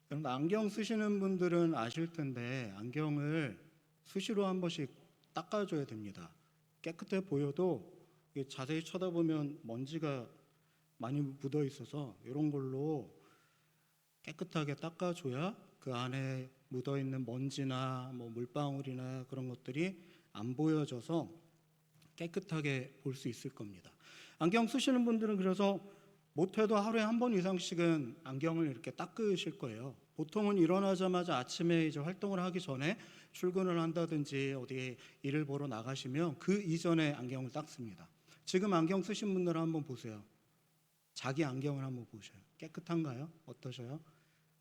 여러분, 안경 쓰시는 분들은 아실 텐데 안경을 수시로 한 번씩 닦아줘야 됩니다. 깨끗해 보여도 이게 자세히 쳐다보면 먼지가 많이 묻어 있어서 이런 걸로 깨끗하게 닦아줘야 그 안에 묻어 있는 먼지나 뭐 물방울이나 그런 것들이 안 보여져서 깨끗하게 볼 수 있을 겁니다. 안경 쓰시는 분들은 그래서 못해도 하루에 한 번 이상씩은 안경을 이렇게 닦으실 거예요. 보통은 일어나자마자 아침에 이제 활동을 하기 전에 출근을 한다든지 어디 일을 보러 나가시면 그 이전에 안경을 닦습니다. 지금 안경 쓰신 분들은 한번 보세요. 자기 안경을 한번 보셔요. 깨끗한가요? 어떠셔요?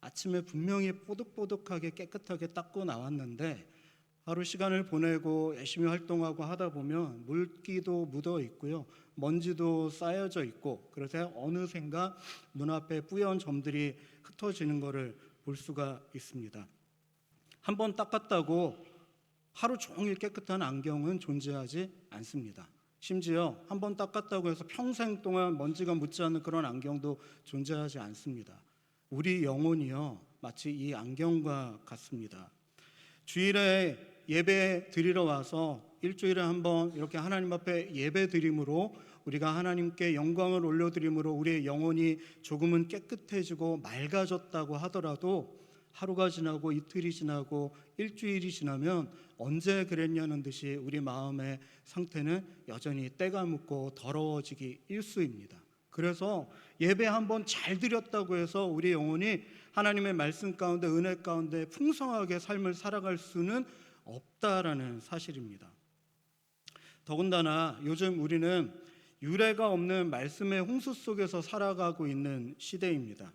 아침에 분명히 뽀득뽀득하게 깨끗하게 닦고 나왔는데 하루 시간을 보내고 열심히 활동하고 하다 보면 물기도 묻어 있고요, 먼지도 쌓여져 있고, 그래서 어느샌가 눈앞에 뿌연 점들이 흩어지는 것을 볼 수가 있습니다. 한번 닦았다고 하루 종일 깨끗한 안경은 존재하지 않습니다. 심지어 한번 닦았다고 해서 평생 동안 먼지가 묻지 않는 그런 안경도 존재하지 않습니다. 우리 영혼이요, 마치 이 안경과 같습니다. 주일에 예배 드리러 와서 일주일에 한번 이렇게 하나님 앞에 예배 드림으로 우리가 하나님께 영광을 올려드림으로 우리의 영혼이 조금은 깨끗해지고 맑아졌다고 하더라도 하루가 지나고 이틀이 지나고 일주일이 지나면 언제 그랬냐는 듯이 우리 마음의 상태는 여전히 때가 묻고 더러워지기 일쑤입니다. 그래서 예배 한번 잘 드렸다고 해서 우리 영혼이 하나님의 말씀 가운데 은혜 가운데 풍성하게 삶을 살아갈 수는 없다라는 사실입니다. 더군다나 요즘 우리는 유례가 없는 말씀의 홍수 속에서 살아가고 있는 시대입니다.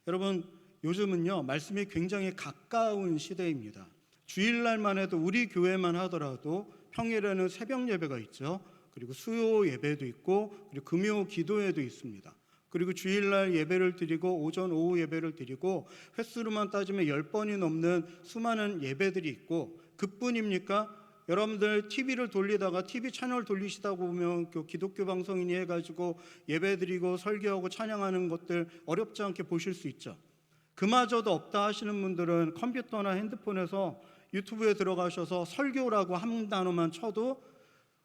여러분, 요즘은요, 말씀이 굉장히 가까운 시대입니다. 주일날만 해도 우리 교회만 하더라도 평일에는 새벽 예배가 있죠. 그리고 수요 예배도 있고, 그리고 금요 기도회도 있습니다. 그리고 주일날 예배를 드리고 오전 오후 예배를 드리고 횟수로만 따지면 10번이 넘는 수많은 예배들이 있고, 그뿐입니까? 여러분들 TV를 돌리다가 TV 채널 돌리시다 보면 그 기독교 방송이니 해가지고 예배 드리고 설교하고 찬양하는 것들 어렵지 않게 보실 수 있죠. 그마저도 없다 하시는 분들은 컴퓨터나 핸드폰에서 유튜브에 들어가셔서 설교라고 한 단어만 쳐도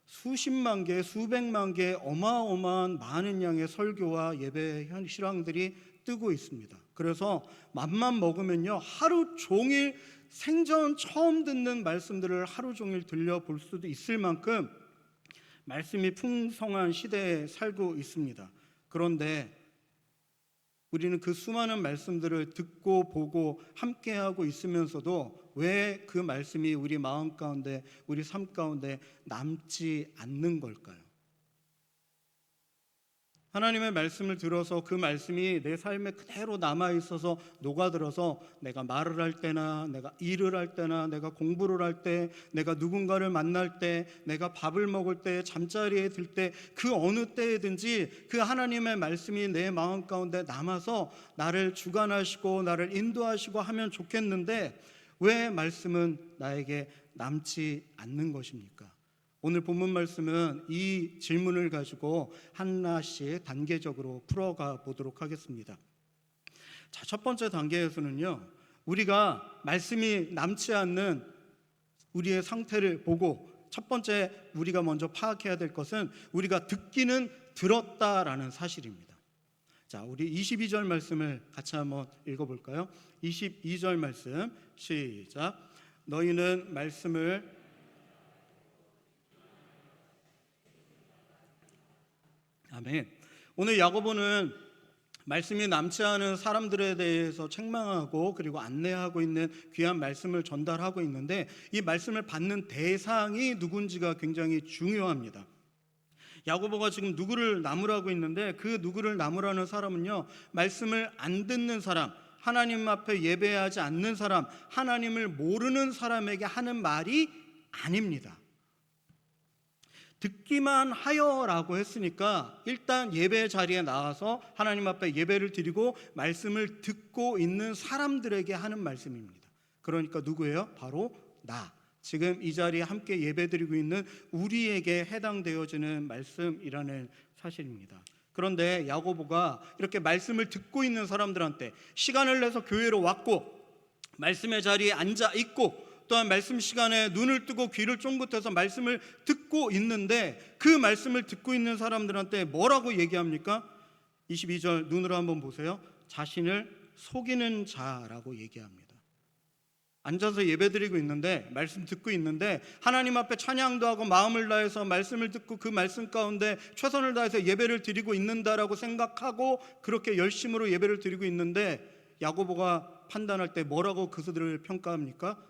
수십만 개, 수백만 개 어마어마한 많은 양의 설교와 예배 실황들이 뜨고 있습니다. 그래서 맘만 먹으면요, 하루 종일 생전 처음 듣는 말씀들을 하루 종일 들려볼 수도 있을 만큼 말씀이 풍성한 시대에 살고 있습니다. 그런데 우리는 그 수많은 말씀들을 듣고 보고 함께하고 있으면서도 왜 그 말씀이 우리 마음 가운데, 우리 삶 가운데 남지 않는 걸까요? 하나님의 말씀을 들어서 그 말씀이 내 삶에 그대로 남아있어서 녹아들어서 내가 말을 할 때나 내가 일을 할 때나 내가 공부를 할 때, 내가 누군가를 만날 때, 내가 밥을 먹을 때, 잠자리에 들 때, 그 어느 때에든지 그 하나님의 말씀이 내 마음 가운데 남아서 나를 주관하시고 나를 인도하시고 하면 좋겠는데 왜 말씀은 나에게 남지 않는 것입니까? 오늘 본문 말씀은 이 질문을 가지고 하나씩 단계적으로 풀어가 보도록 하겠습니다. 자, 첫 번째 단계에서는요, 우리가 말씀이 남지 않는 우리의 상태를 보고 첫 번째 우리가 먼저 파악해야 될 것은 우리가 듣기는 들었다라는 사실입니다. 자, 우리 22절 말씀을 같이 한번 읽어볼까요? 22절 말씀 시작. 너희는 말씀을 아멘. 오늘 야고보는 말씀이 남지 않은 사람들에 대해서 책망하고 그리고 안내하고 있는 귀한 말씀을 전달하고 있는데 이 말씀을 받는 대상이 누군지가 굉장히 중요합니다. 야고보가 지금 누구를 나무라고 있는데 그 누구를 나무라는 사람은요, 말씀을 안 듣는 사람, 하나님 앞에 예배하지 않는 사람, 하나님을 모르는 사람에게 하는 말이 아닙니다. 듣기만 하여라고 했으니까 일단 예배 자리에 나와서 하나님 앞에 예배를 드리고 말씀을 듣고 있는 사람들에게 하는 말씀입니다. 그러니까 누구예요? 바로 나, 지금 이 자리에 함께 예배 드리고 있는 우리에게 해당되어지는 말씀이라는 사실입니다. 그런데 야고보가 이렇게 말씀을 듣고 있는 사람들한테 시간을 내서 교회로 왔고 말씀의 자리에 앉아 있고 또한 말씀 시간에 눈을 뜨고 귀를 쫑긋해서 말씀을 듣고 있는데 그 말씀을 듣고 있는 사람들한테 뭐라고 얘기합니까? 22절 눈으로 한번 보세요. 자신을 속이는 자라고 얘기합니다. 앉아서 예배드리고 있는데 말씀 듣고 있는데 하나님 앞에 찬양도 하고 마음을 다해서 말씀을 듣고 그 말씀 가운데 최선을 다해서 예배를 드리고 있는다라고 생각하고 그렇게 열심으로 예배를 드리고 있는데 야고보가 판단할 때 뭐라고 그들을 평가합니까?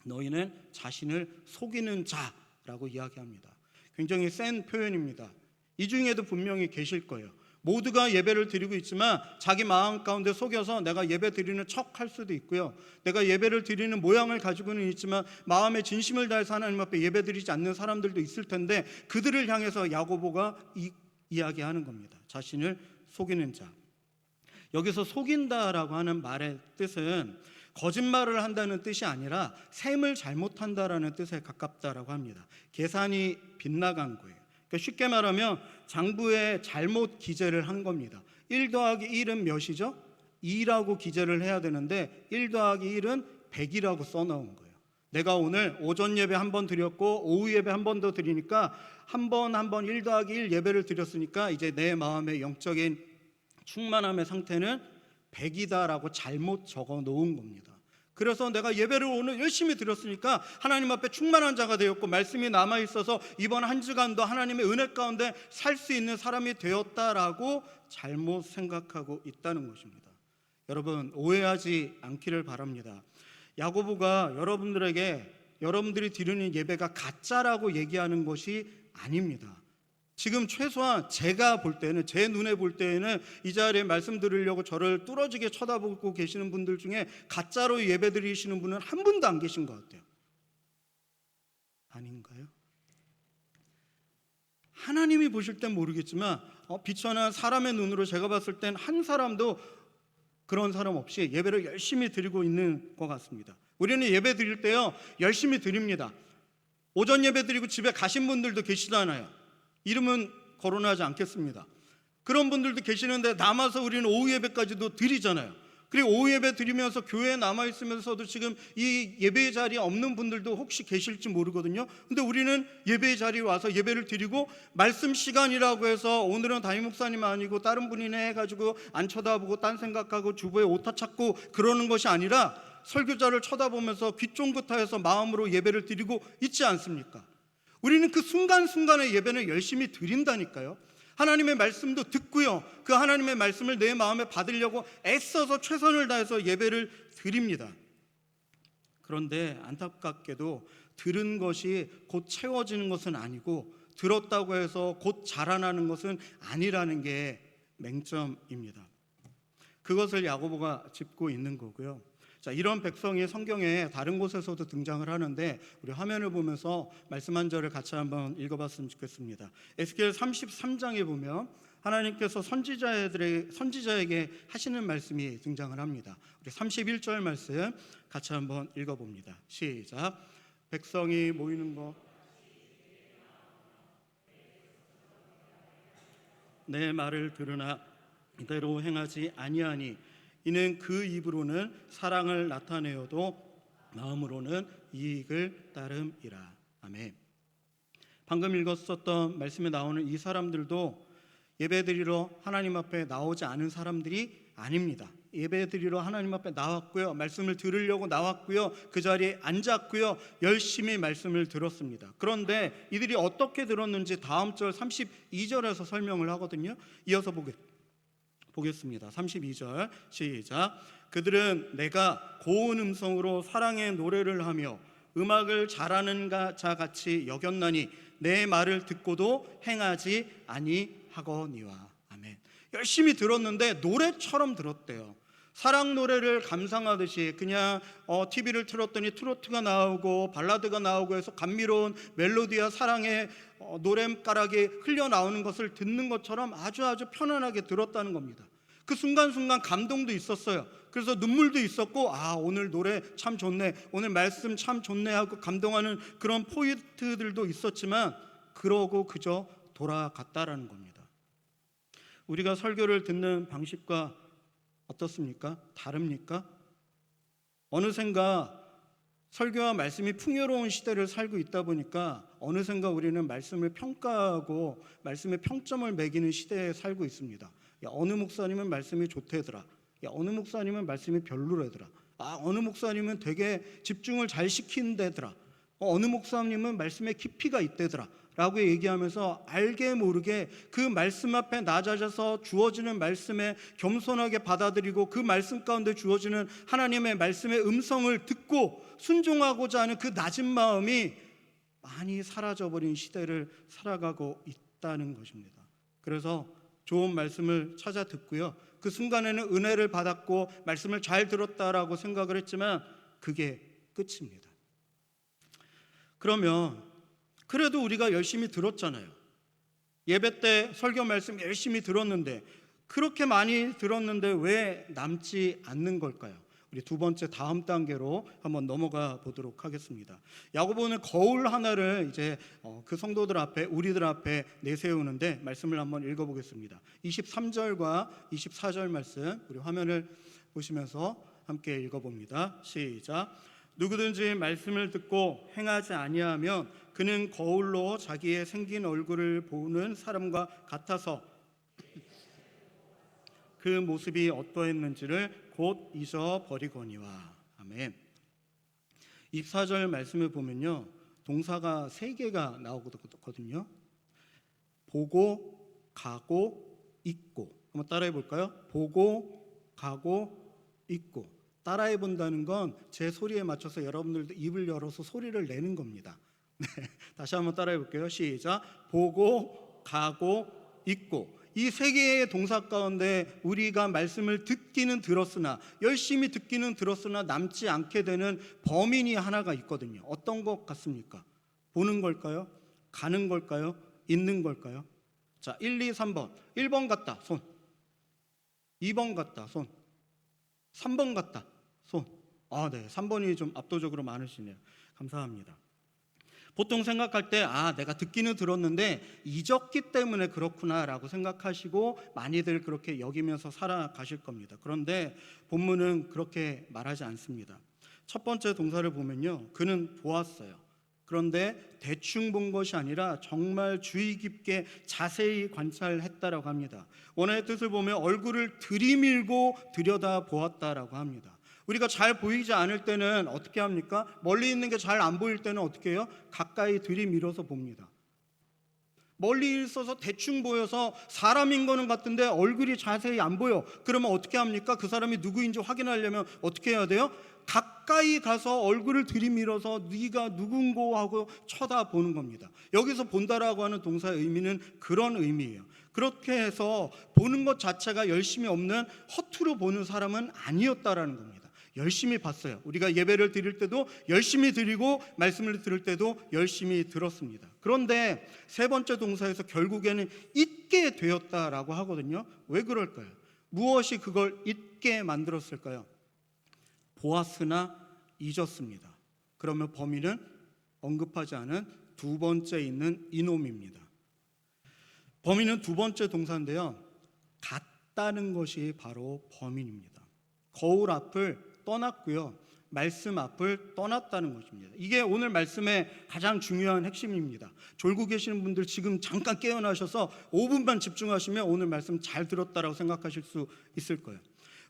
너희는 자신을 속이는 자라고 이야기합니다. 굉장히 센 표현입니다. 이 중에도 분명히 계실 거예요. 모두가 예배를 드리고 있지만 자기 마음 가운데 속여서 내가 예배 드리는 척 할 수도 있고요, 내가 예배를 드리는 모양을 가지고는 있지만 마음의 진심을 다해서 하나님 앞에 예배 드리지 않는 사람들도 있을 텐데 그들을 향해서 야고보가 이야기하는 겁니다. 자신을 속이는 자. 여기서 속인다라고 하는 말의 뜻은 거짓말을 한다는 뜻이 아니라 셈을 잘못한다라는 뜻에 가깝다라고 합니다. 계산이 빗나간 거예요. 그러니까 쉽게 말하면 장부에 잘못 기재를 한 겁니다. 1 더하기 1은 몇이죠? 2라고 기재를 해야 되는데 1 더하기 1은 100이라고 써놓은 거예요. 내가 오늘 오전 예배 한 번 드렸고 오후 예배 한 번 더 드리니까 한 번 1 더하기 1 예배를 드렸으니까 이제 내 마음의 영적인 충만함의 상태는 100이다라고 잘못 적어 놓은 겁니다. 그래서 내가 예배를 오늘 열심히 드렸으니까 하나님 앞에 충만한 자가 되었고 말씀이 남아있어서 이번 한 주간도 하나님의 은혜 가운데 살 수 있는 사람이 되었다라고 잘못 생각하고 있다는 것입니다. 여러분 오해하지 않기를 바랍니다. 야고보가 여러분들에게 여러분들이 드리는 예배가 가짜라고 얘기하는 것이 아닙니다. 지금 최소한 제가 볼 때는, 제 눈에 볼 때에는 이 자리에 말씀 드리려고 저를 뚫어지게 쳐다보고 계시는 분들 중에 가짜로 예배 드리시는 분은 한 분도 안 계신 것 같아요. 아닌가요? 하나님이 보실 땐 모르겠지만 비천한 사람의 눈으로 제가 봤을 땐 한 사람도 그런 사람 없이 예배를 열심히 드리고 있는 것 같습니다. 우리는 예배 드릴 때요 열심히 드립니다. 오전 예배 드리고 집에 가신 분들도 계시잖아요. 이름은 거론하지 않겠습니다. 그런 분들도 계시는데 남아서 우리는 오후 예배까지도 드리잖아요. 그리고 오후 예배 드리면서 교회에 남아있으면서도 지금 이 예배의 자리에 없는 분들도 혹시 계실지 모르거든요. 근데 우리는 예배의 자리에 와서 예배를 드리고 말씀 시간이라고 해서 오늘은 담임 목사님 아니고 다른 분이네 해가지고 안 쳐다보고 딴 생각하고 주부에 오타 찾고 그러는 것이 아니라 설교자를 쳐다보면서 귀 쫑긋하여서 마음으로 예배를 드리고 있지 않습니까? 우리는 그 순간순간의 예배는 열심히 드린다니까요. 하나님의 말씀도 듣고요, 그 하나님의 말씀을 내 마음에 받으려고 애써서 최선을 다해서 예배를 드립니다. 그런데 안타깝게도 들은 것이 곧 채워지는 것은 아니고 들었다고 해서 곧 자라나는 것은 아니라는 게 맹점입니다. 그것을 야고보가 짚고 있는 거고요. 자, 이런 백성이 성경에 다른 곳에서도 등장을 하는데 우리 화면을 보면서 말씀 한 절을 같이 한번 읽어봤으면 좋겠습니다. 에스겔 33장에 보면 하나님께서 선지자에게 하시는 말씀이 등장을 합니다. 우리 31절 말씀 같이 한번 읽어봅니다. 시작. 백성이 모이는 것 내 말을 들으나 이대로 행하지 아니하니 이는 그 입으로는 사랑을 나타내어도 마음으로는 이익을 따름이라. 아멘. 방금 읽었었던 말씀에 나오는 이 사람들도 예배드리러 하나님 앞에 나오지 않은 사람들이 아닙니다. 예배드리러 하나님 앞에 나왔고요, 말씀을 들으려고 나왔고요, 그 자리에 앉았고요, 열심히 말씀을 들었습니다. 그런데 이들이 어떻게 들었는지 다음 절 32절에서 설명을 하거든요. 이어서 보겠습니다. 32절 시작. 그들은 내가 고운 음성으로 사랑의 노래를 하며 음악을 잘하는 자같이 여겼나니 내 말을 듣고도 행하지 아니하거니와. 아멘. 열심히 들었는데 노래처럼 들었대요. 사랑 노래를 감상하듯이 그냥 TV를 틀었더니 트로트가 나오고 발라드가 나오고 해서 감미로운 멜로디와 사랑의 노랫가락이 흘러나오는 것을 듣는 것처럼 아주 편안하게 들었다는 겁니다. 그 순간순간 감동도 있었어요. 그래서 눈물도 있었고 오늘 노래 참 좋네, 오늘 말씀 참 좋네 하고 감동하는 그런 포인트들도 있었지만 그러고 그저 돌아갔다라는 겁니다. 우리가 설교를 듣는 방식과 어떻습니까? 다릅니까? 어느샌가 설교와 말씀이 풍요로운 시대를 살고 있다 보니까 어느샌가 우리는 말씀을 평가하고 말씀에 평점을 매기는 시대에 살고 있습니다. 야, 어느 목사님은 말씀이 좋대더라. 야, 어느 목사님은 말씀이 별로래더라. 어느 목사님은 되게 집중을 잘 시킨대더라. 어느 목사님은 말씀에 깊이가 있대더라 라고 얘기하면서 알게 모르게 그 말씀 앞에 낮아져서 주어지는 말씀에 겸손하게 받아들이고 그 말씀 가운데 주어지는 하나님의 말씀의 음성을 듣고 순종하고자 하는 그 낮은 마음이 많이 사라져버린 시대를 살아가고 있다는 것입니다. 그래서 좋은 말씀을 찾아 듣고요, 그 순간에는 은혜를 받았고 말씀을 잘 들었다라고 생각을 했지만 그게 끝입니다. 그러면 그래도 우리가 열심히 들었잖아요. 예배 때 설교 말씀 열심히 들었는데, 그렇게 많이 들었는데 왜 남지 않는 걸까요? 우리 두 번째 다음 단계로 한번 넘어가 보도록 하겠습니다. 야고보는 거울 하나를 이제 그 성도들 앞에, 우리들 앞에 내세우는데 말씀을 한번 읽어보겠습니다. 23절과 24절 말씀 우리 화면을 보시면서 함께 읽어봅니다. 시작. 누구든지 말씀을 듣고 행하지 아니하면 그는 거울로 자기의 생긴 얼굴을 보는 사람과 같아서 그 모습이 어떠했는지를 곧 잊어버리거니와. 아멘. 24절 말씀을 보면요, 동사가 3개가 나오거든요. 보고, 가고, 잊고. 한번 따라해 볼까요? 보고, 가고, 잊고. 따라해 본다는 건 제 소리에 맞춰서 여러분들도 입을 열어서 소리를 내는 겁니다. 네, 다시 한번 따라해 볼게요. 시작. 보고, 가고, 잊고. 이 3개의 동사 가운데 우리가 말씀을 듣기는 들었으나, 열심히 듣기는 들었으나 남지 않게 되는 범인이 하나가 있거든요. 어떤 것 같습니까? 보는 걸까요? 가는 걸까요? 잊는 걸까요? 자, 1, 2, 3번. 1번 같다, 손. 2번 같다, 손. 3번 같다, 손. 네, 3번이 좀 압도적으로 많으시네요. 감사합니다. 보통 생각할 때 내가 듣기는 들었는데 잊었기 때문에 그렇구나 라고 생각하시고 많이들 그렇게 여기면서 살아가실 겁니다. 그런데 본문은 그렇게 말하지 않습니다. 첫 번째 동사를 보면요, 그는 보았어요. 그런데 대충 본 것이 아니라 정말 주의 깊게 자세히 관찰했다라고 합니다. 원어의 뜻을 보면 얼굴을 들이밀고 들여다보았다라고 합니다. 우리가 잘 보이지 않을 때는 어떻게 합니까? 멀리 있는 게 잘 안 보일 때는 어떻게 해요? 가까이 들이밀어서 봅니다. 멀리 있어서 대충 보여서 사람인 거는 같은데 얼굴이 자세히 안 보여. 그러면 어떻게 합니까? 그 사람이 누구인지 확인하려면 어떻게 해야 돼요? 가까이 가서 얼굴을 들이밀어서 네가 누군고 하고 쳐다보는 겁니다. 여기서 본다라고 하는 동사의 의미는 그런 의미예요. 그렇게 해서 보는 것 자체가 열심히 없는 허투루 보는 사람은 아니었다라는 겁니다. 열심히 봤어요. 우리가 예배를 드릴 때도 열심히 드리고 말씀을 들을 때도 열심히 들었습니다. 그런데 세 번째 동사에서 결국에는 잊게 되었다라고 하거든요. 왜 그럴까요? 무엇이 그걸 잊게 만들었을까요? 보았으나 잊었습니다. 그러면 범인은 언급하지 않은 두 번째 있는 이놈입니다. 범인은 두 번째 동사인데요, 같다는 것이 바로 범인입니다. 거울 앞을 떠났고요, 말씀 앞을 떠났다는 것입니다. 이게 오늘 말씀의 가장 중요한 핵심입니다. 졸고 계시는 분들 지금 잠깐 깨어나셔서 5분만 집중하시면 오늘 말씀 잘 들었다라고 생각하실 수 있을 거예요.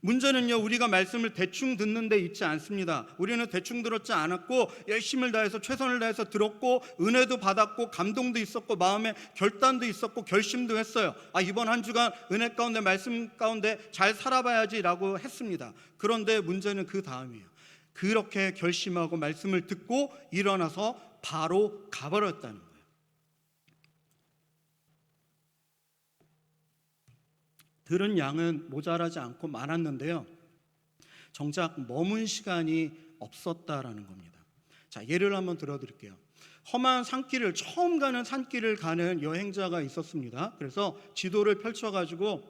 문제는요, 우리가 말씀을 대충 듣는데 있지 않습니다. 우리는 대충 들었지 않았고 열심을 다해서 최선을 다해서 들었고 은혜도 받았고 감동도 있었고 마음에 결단도 있었고 결심도 했어요. 이번 한 주간 은혜 가운데 말씀 가운데 잘 살아봐야지라고 했습니다. 그런데 문제는 그 다음이에요. 그렇게 결심하고 말씀을 듣고 일어나서 바로 가버렸다는 거예요. 들은 양은 모자라지 않고 많았는데요, 정작 머문 시간이 없었다라는 겁니다. 자, 예를 한번 들어드릴게요. 험한 산길을, 처음 가는 산길을 가는 여행자가 있었습니다. 그래서 지도를 펼쳐가지고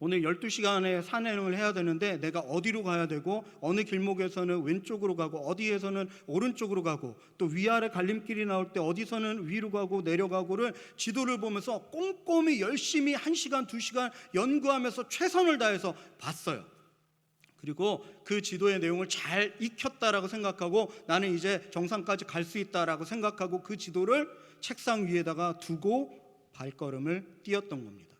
오늘 12시간의 산행을 해야 되는데 내가 어디로 가야 되고 어느 길목에서는 왼쪽으로 가고 어디에서는 오른쪽으로 가고 또 위아래 갈림길이 나올 때 어디서는 위로 가고 내려가고를 지도를 보면서 꼼꼼히 열심히 1시간, 2시간 연구하면서 최선을 다해서 봤어요. 그리고 그 지도의 내용을 잘 익혔다라고 생각하고 나는 이제 정상까지 갈 수 있다라고 생각하고 그 지도를 책상 위에다가 두고 발걸음을 띄었던 겁니다.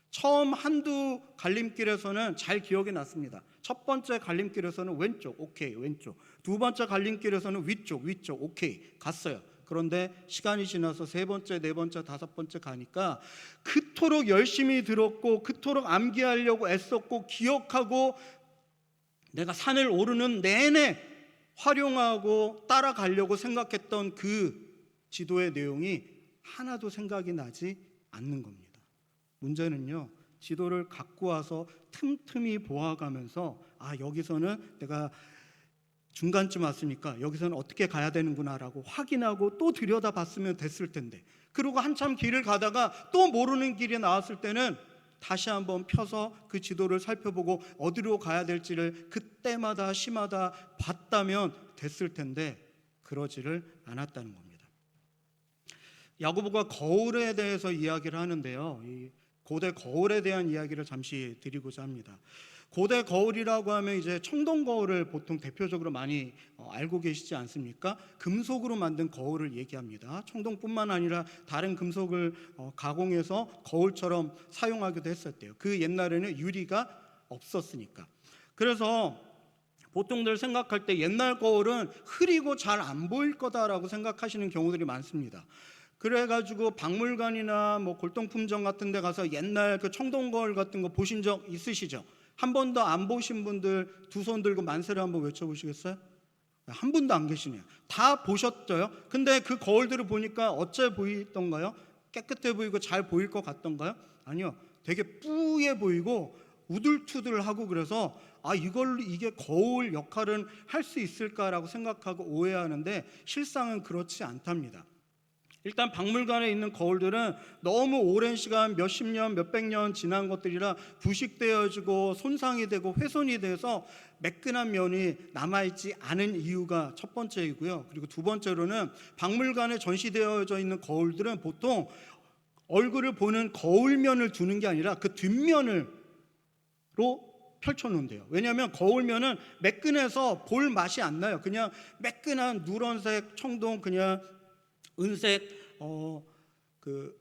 처음 한두 갈림길에서는 잘 기억이 났습니다. 첫 번째 갈림길에서는 왼쪽, 오케이, 왼쪽. 두 번째 갈림길에서는 위쪽, 오케이, 갔어요. 그런데 시간이 지나서 세 번째, 네 번째, 다섯 번째 가니까 그토록 열심히 들었고 그토록 암기하려고 애썼고 기억하고 내가 산을 오르는 내내 활용하고 따라가려고 생각했던 그 지도의 내용이 하나도 생각이 나지 않는 겁니다. 문제는요, 지도를 갖고 와서 틈틈이 보아가면서 여기서는 내가 중간쯤 왔으니까 여기서는 어떻게 가야 되는구나라고 확인하고 또 들여다봤으면 됐을 텐데, 그리고 한참 길을 가다가 또 모르는 길이 나왔을 때는 다시 한번 펴서 그 지도를 살펴보고 어디로 가야 될지를 그때마다 시마다 봤다면 됐을 텐데 그러지를 않았다는 겁니다. 야고보가 거울에 대해서 이야기를 하는데요, 이 고대 거울에 대한 이야기를 잠시 드리고자 합니다. 고대 거울이라고 하면 이제 청동 거울을 보통 대표적으로 많이 알고 계시지 않습니까? 금속으로 만든 거울을 얘기합니다. 청동뿐만 아니라 다른 금속을 가공해서 거울처럼 사용하기도 했었대요. 그 옛날에는 유리가 없었으니까. 그래서 보통들 생각할 때 옛날 거울은 흐리고 잘 안 보일 거다라고 생각하시는 경우들이 많습니다. 그래가지고 박물관이나 뭐 골동품점 같은 데 가서 옛날 그 청동 거울 같은 거 보신 적 있으시죠? 한 번도 안 보신 분들 두 손 들고 만세를 한번 외쳐보시겠어요? 한 분도 안 계시네요. 다 보셨죠? 근데 그 거울들을 보니까 어째 보이던가요? 깨끗해 보이고 잘 보일 것 같던가요? 아니요, 되게 뿌예 보이고 우둘투둘하고, 그래서 이게 거울 역할은 할 수 있을까라고 생각하고 오해하는데 실상은 그렇지 않답니다. 일단 박물관에 있는 거울들은 너무 오랜 시간, 몇십 년, 몇백 년 지난 것들이라 부식되어지고 손상이 되고 훼손이 돼서 매끈한 면이 남아있지 않은 이유가 첫 번째이고요. 그리고 두 번째로는 박물관에 전시되어져 있는 거울들은 보통 얼굴을 보는 거울면을 두는 게 아니라 그 뒷면으로 펼쳐놓은대요. 왜냐하면 거울면은 매끈해서 볼 맛이 안 나요. 그냥 매끈한 누런색 청동, 그냥 은색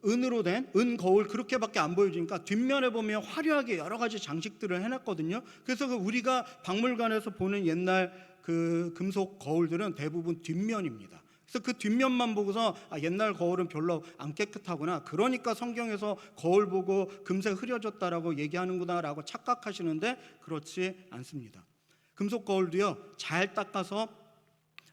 은으로 된 은 거울, 그렇게밖에 안 보여지니까 뒷면에 보면 화려하게 여러 가지 장식들을 해놨거든요. 그래서 우리가 박물관에서 보는 옛날 그 금속 거울들은 대부분 뒷면입니다. 그래서 그 뒷면만 보고서 옛날 거울은 별로 안 깨끗하구나, 그러니까 성경에서 거울 보고 금세 흐려졌다라고 얘기하는구나라고 착각하시는데 그렇지 않습니다. 금속 거울도요, 잘 닦아서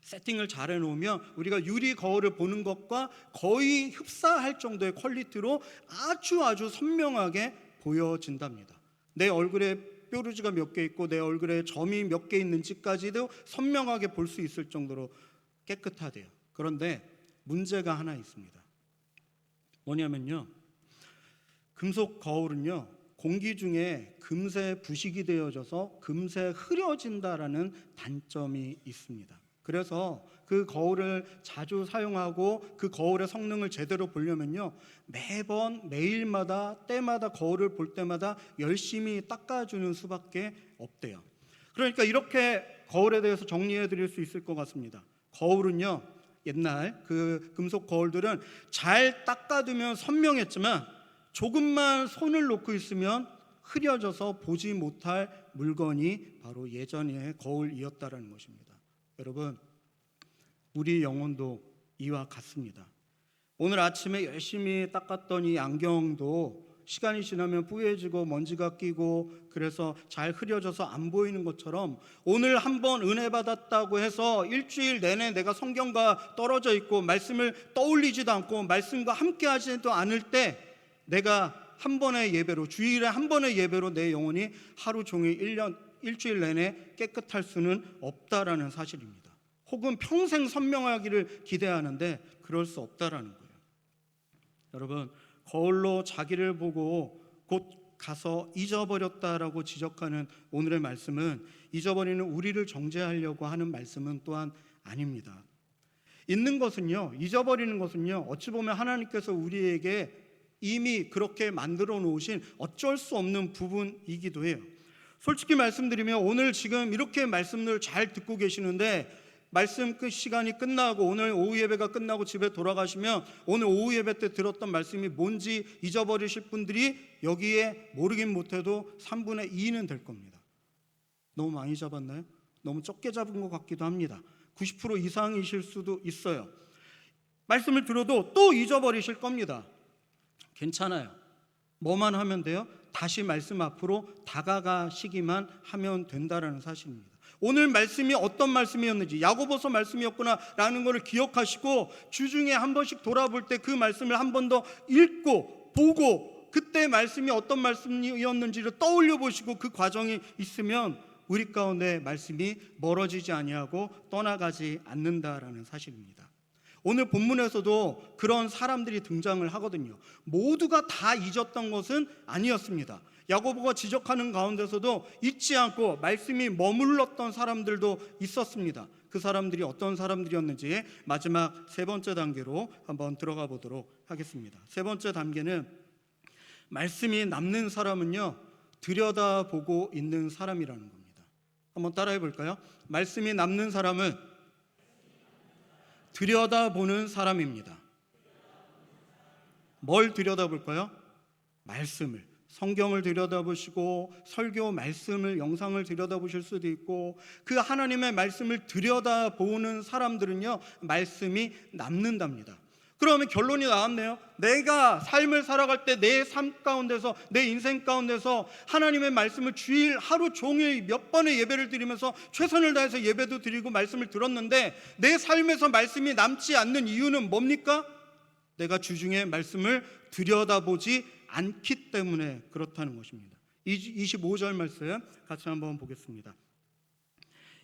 세팅을 잘 해놓으면 우리가 유리 거울을 보는 것과 거의 흡사할 정도의 퀄리티로 아주 선명하게 보여진답니다. 내 얼굴에 뾰루지가 몇 개 있고 내 얼굴에 점이 몇 개 있는지까지도 선명하게 볼 수 있을 정도로 깨끗하대요. 그런데 문제가 하나 있습니다. 뭐냐면요, 금속 거울은요, 공기 중에 금세 부식이 되어져서 금세 흐려진다라는 단점이 있습니다. 그래서 그 거울을 자주 사용하고 그 거울의 성능을 제대로 보려면요, 매번 매일마다 때마다 거울을 볼 때마다 열심히 닦아주는 수밖에 없대요. 그러니까 이렇게 거울에 대해서 정리해 드릴 수 있을 것 같습니다. 거울은요, 옛날 그 금속 거울들은 잘 닦아두면 선명했지만 조금만 손을 놓고 있으면 흐려져서 보지 못할 물건이 바로 예전의 거울이었다라는 것입니다. 여러분, 우리 영혼도 이와 같습니다. 오늘 아침에 열심히 닦았던 이 안경도 시간이 지나면 뿌얘지고 먼지가 끼고 그래서 잘 흐려져서 안 보이는 것처럼, 오늘 한번 은혜 받았다고 해서 일주일 내내 내가 성경과 떨어져 있고 말씀을 떠올리지도 않고 말씀과 함께 하지도 않을 때 내가 한 번의 예배로, 주일에 한 번의 예배로 내 영혼이 하루 종일 일주일 내내 깨끗할 수는 없다라는 사실입니다. 혹은 평생 선명하기를 기대하는데 그럴 수 없다라는 거예요. 여러분, 거울로 자기를 보고 곧 가서 잊어버렸다라고 지적하는 오늘의 말씀은 잊어버리는 우리를 정죄하려고 하는 말씀은 또한 아닙니다. 잊는 것은요, 잊어버리는 것은요, 어찌 보면 하나님께서 우리에게 이미 그렇게 만들어 놓으신 어쩔 수 없는 부분이기도 해요. 솔직히 말씀드리면 오늘 지금 이렇게 말씀을 잘 듣고 계시는데 말씀 시간이 끝나고 오늘 오후 예배가 끝나고 집에 돌아가시면 오늘 오후 예배 때 들었던 말씀이 뭔지 잊어버리실 분들이 여기에 모르긴 못해도 3분의 2는 될 겁니다. 너무 많이 잡았나요? 너무 적게 잡은 것 같기도 합니다. 90% 이상이실 수도 있어요. 말씀을 들어도 또 잊어버리실 겁니다. 괜찮아요. 뭐만 하면 돼요? 다시 말씀 앞으로 다가가시기만 하면 된다라는 사실입니다. 오늘 말씀이 어떤 말씀이었는지, 야고보서 말씀이었구나라는 것을 기억하시고 주중에 한 번씩 돌아볼 때 그 말씀을 한 번 더 읽고 보고 그때 말씀이 어떤 말씀이었는지를 떠올려 보시고 그 과정이 있으면 우리 가운데 말씀이 멀어지지 아니하고 떠나가지 않는다라는 사실입니다. 오늘 본문에서도 그런 사람들이 등장을 하거든요. 모두가 다 잊었던 것은 아니었습니다. 야고보가 지적하는 가운데서도 잊지 않고 말씀이 머물렀던 사람들도 있었습니다. 그 사람들이 어떤 사람들이었는지 마지막 세 번째 단계로 한번 들어가 보도록 하겠습니다. 세 번째 단계는 말씀이 남는 사람은요, 들여다보고 있는 사람이라는 겁니다. 한번 따라해 볼까요? 말씀이 남는 사람은 들여다보는 사람입니다. 뭘 들여다볼까요? 말씀을, 성경을 들여다보시고 설교 말씀을, 영상을 들여다보실 수도 있고 그 하나님의 말씀을 들여다보는 사람들은요, 말씀이 남는답니다. 그러면 결론이 나왔네요. 내가 삶을 살아갈 때 내 삶 가운데서, 내 인생 가운데서 하나님의 말씀을 주일 하루 종일 몇 번의 예배를 드리면서 최선을 다해서 예배도 드리고 말씀을 들었는데 내 삶에서 말씀이 남지 않는 이유는 뭡니까? 내가 주중에 말씀을 들여다보지 않기 때문에 그렇다는 것입니다. 25절 말씀 같이 한번 보겠습니다.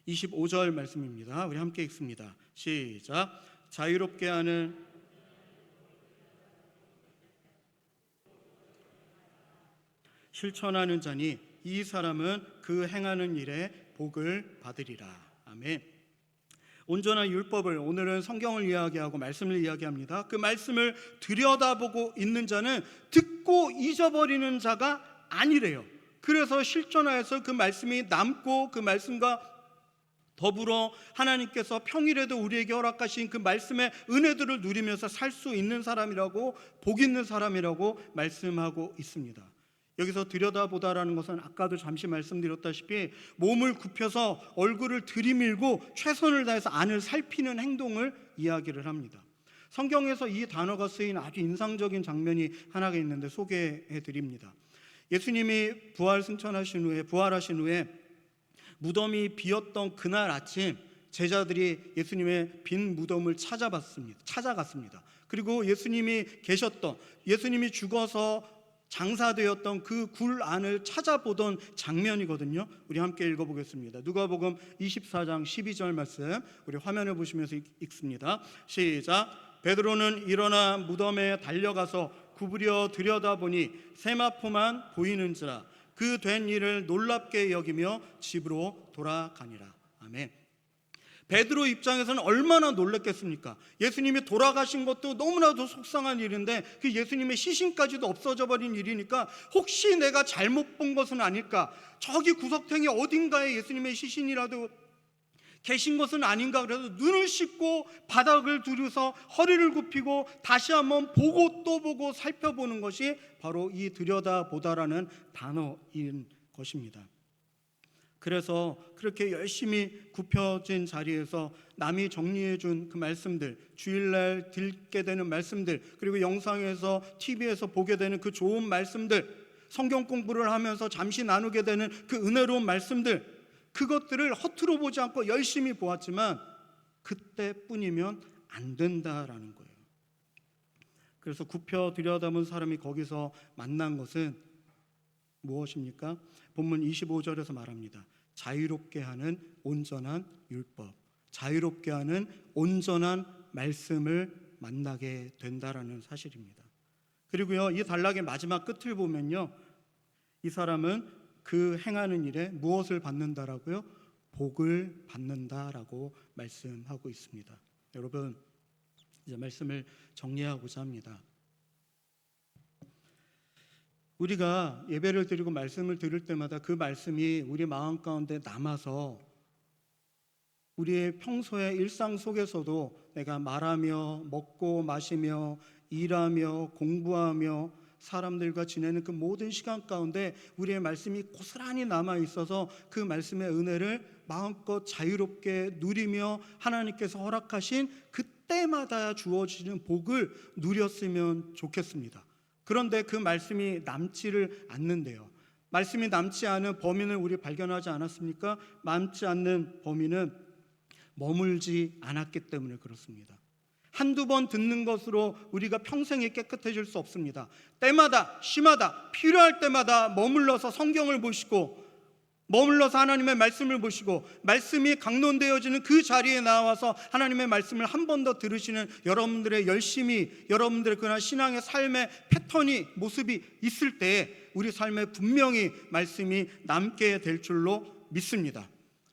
25절 말씀입니다. 우리 함께 읽습니다. 시작. 자유롭게 하는 실천하는 자니 이 사람은 그 행하는 일에 복을 받으리라. 아멘. 온전한 율법을, 오늘은 성경을 이야기하고 말씀을 이야기합니다. 그 말씀을 들여다보고 있는 자는 듣고 잊어버리는 자가 아니래요. 그래서 실천하여서 그 말씀이 남고 그 말씀과 더불어 하나님께서 평일에도 우리에게 허락하신 그 말씀의 은혜들을 누리면서 살 수 있는 사람이라고, 복 있는 사람이라고 말씀하고 있습니다. 여기서 들여다보다라는 것은 아까도 잠시 말씀드렸다시피 몸을 굽혀서 얼굴을 들이밀고 최선을 다해서 안을 살피는 행동을 이야기를 합니다. 성경에서 이 단어가 쓰인 아주 인상적인 장면이 하나가 있는데 소개해 드립니다. 예수님이 부활하신 후에 무덤이 비었던 그날 아침 제자들이 예수님의 빈 무덤을 찾아갔습니다. 그리고 예수님이 죽어서 장사되었던 그 굴 안을 찾아보던 장면이거든요. 우리 함께 읽어보겠습니다. 누가복음 24장 12절 말씀 우리 화면을 보시면서 읽습니다. 시작. 베드로는 일어나 무덤에 달려가서 구부려 들여다보니 세마포만 보이는지라 그 된 일을 놀랍게 여기며 집으로 돌아가니라. 아멘. 베드로 입장에서는 얼마나 놀랐겠습니까? 예수님이 돌아가신 것도 너무나도 속상한 일인데 그 예수님의 시신까지도 없어져 버린 일이니까 혹시 내가 잘못 본 것은 아닐까? 저기 구석탱이 어딘가에 예수님의 시신이라도 계신 것은 아닌가? 그래서 눈을 씻고 바닥을 두르서 허리를 굽히고 다시 한번 보고 또 보고 살펴보는 것이 바로 이 들여다보다라는 단어인 것입니다. 그래서 그렇게 열심히 굽혀진 자리에서 남이 정리해 준 그 말씀들, 주일날 듣게 되는 말씀들, 그리고 영상에서 TV에서 보게 되는 그 좋은 말씀들, 성경 공부를 하면서 잠시 나누게 되는 그 은혜로운 말씀들, 그것들을 허투루 보지 않고 열심히 보았지만 그때뿐이면 안 된다라는 거예요. 그래서 굽혀 들여다본 사람이 거기서 만난 것은 무엇입니까? 본문 25절에서 말합니다. 자유롭게 하는 온전한 율법, 자유롭게 하는 온전한 말씀을 만나게 된다라는 사실입니다. 그리고요, 이 단락의 마지막 끝을 보면요, 이 사람은 그 행하는 일에 무엇을 받는다라고요? 복을 받는다라고 말씀하고 있습니다. 여러분, 이제 말씀을 정리하고자 합니다. 우리가 예배를 드리고 말씀을 들을 때마다 그 말씀이 우리 마음 가운데 남아서 우리의 평소의 일상 속에서도 내가 말하며 먹고 마시며 일하며 공부하며 사람들과 지내는 그 모든 시간 가운데 우리의 말씀이 고스란히 남아 있어서 그 말씀의 은혜를 마음껏 자유롭게 누리며 하나님께서 허락하신 그때마다 주어지는 복을 누렸으면 좋겠습니다. 그런데 그 말씀이 남지를 않는데요. 말씀이 남지 않은 범인을 우리 발견하지 않았습니까? 남지 않는 범인은 머물지 않았기 때문에 그렇습니다. 한두 번 듣는 것으로 우리가 평생이 깨끗해질 수 없습니다. 때마다, 시마다, 필요할 때마다 머물러서 성경을 보시고 머물러서 하나님의 말씀을 보시고 말씀이 강론되어지는 그 자리에 나와서 하나님의 말씀을 한 번 더 들으시는 여러분들의 열심이, 여러분들의 그런 신앙의 삶의 패턴이, 모습이 있을 때 우리 삶에 분명히 말씀이 남게 될 줄로 믿습니다.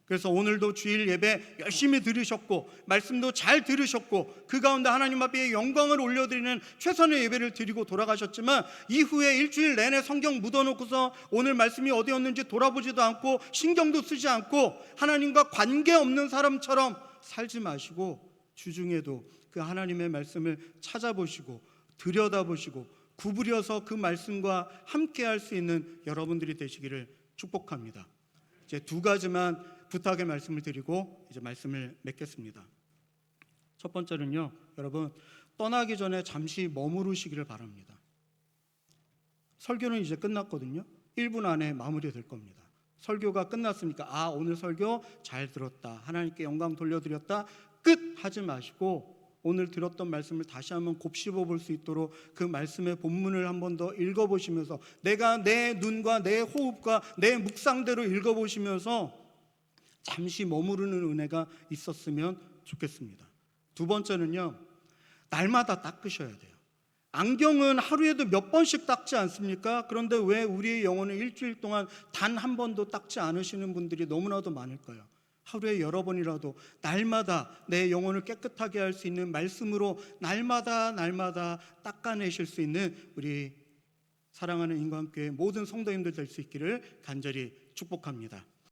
그래서 오늘도 주일 예배 열심히 들으셨고 말씀도 잘 들으셨고 그 가운데 하나님 앞에 영광을 올려드리는 최선의 예배를 드리고 돌아가셨지만 이후에 일주일 내내 성경 묻어놓고서 오늘 말씀이 어디였는지 돌아보지도 않고 신경도 쓰지 않고 하나님과 관계없는 사람처럼 살지 마시고 주중에도 그 하나님의 말씀을 찾아보시고 들여다보시고 구부려서 그 말씀과 함께할 수 있는 여러분들이 되시기를 축복합니다. 이제 두 가지만 부탁의 말씀을 드리고 이제 말씀을 맺겠습니다. 첫 번째는요, 여러분 떠나기 전에 잠시 머무르시기를 바랍니다. 설교는 이제 끝났거든요. 1분 안에 마무리될 겁니다. 설교가 끝났으니까 오늘 설교 잘 들었다, 하나님께 영광 돌려드렸다, 끝 하지 마시고 오늘 들었던 말씀을 다시 한번 곱씹어 볼 수 있도록 그 말씀의 본문을 한 번 더 읽어보시면서 내가 내 눈과 내 호흡과 내 묵상대로 읽어보시면서 잠시 머무르는 은혜가 있었으면 좋겠습니다. 두 번째는요, 날마다 닦으셔야 돼요. 안경은 하루에도 몇 번씩 닦지 않습니까? 그런데 왜 우리의 영혼을 일주일 동안 단 한 번도 닦지 않으시는 분들이 너무나도 많을까요? 하루에 여러 번이라도 날마다 내 영혼을 깨끗하게 할 수 있는 말씀으로 날마다 닦아내실 수 있는 우리 사랑하는 인간교회 모든 성도님들 될 수 있기를 간절히 축복합니다.